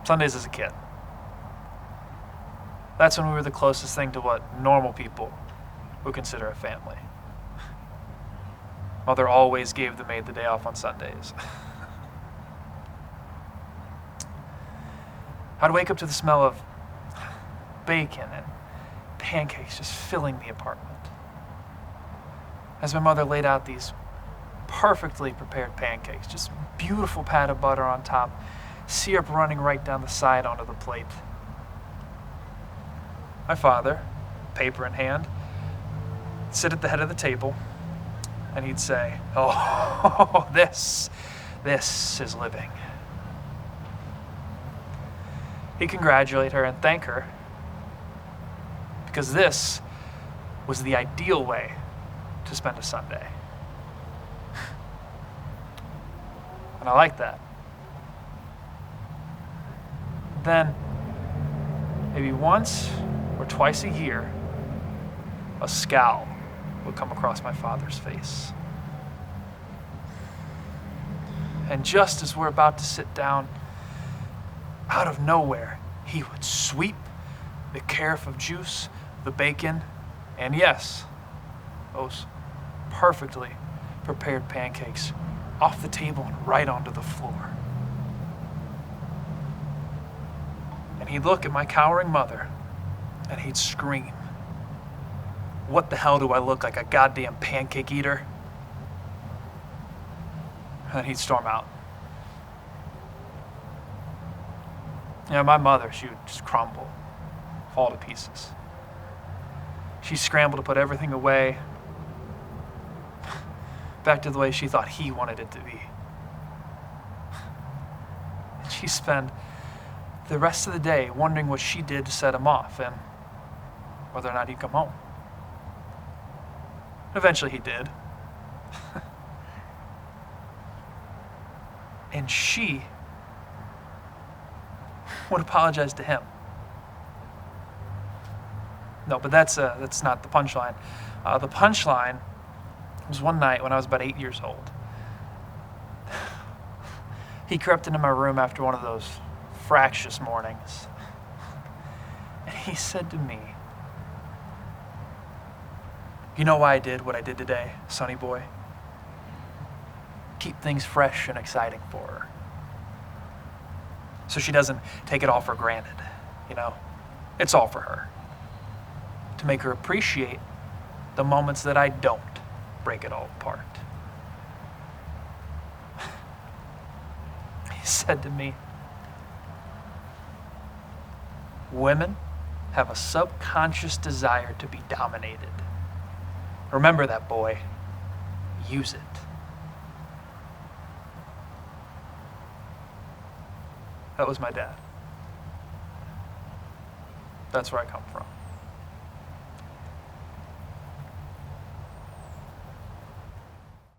Sundays as a kid. That's when we were the closest thing to what normal people would consider a family. Mother always gave the maid the day off on Sundays. I'd wake up to the smell of bacon and pancakes just filling the apartment. As my mother laid out these perfectly prepared pancakes, just beautiful pat of butter on top, syrup running right down the side onto the plate. My father, paper in hand, would sit at the head of the table, and he'd say, "Oh, this is living." He'd congratulate her and thank her, because this was the ideal way to spend a Sunday. And I like that. Then, maybe once or twice a year, a scowl would come across my father's face. And just as we're about to sit down, out of nowhere, he would sweep the carafe of juice, the bacon, and yes, those perfectly prepared pancakes off the table and right onto the floor. And he'd look at my cowering mother and he'd scream, "What the hell do I look like, a goddamn pancake eater?" And then he'd storm out. My mother, she would just crumble, fall to pieces. She scrambled to put everything away, back to the way she thought he wanted it to be. And she'd spend the rest of the day wondering what she did to set him off and whether or not he'd come home. Eventually he did. And she would apologize to him. No, but that's not the punchline. The punchline was one night when I was about 8 years old. He crept into my room after one of those fractious mornings, and he said to me, "You know why I did what I did today, sonny boy? Keep things fresh and exciting for her, so she doesn't take it all for granted, It's all for her. To make her appreciate the moments that I don't break it all apart." He said to me, "Women have a subconscious desire to be dominated. Remember that, boy. Use it." That was my dad. That's where I come from.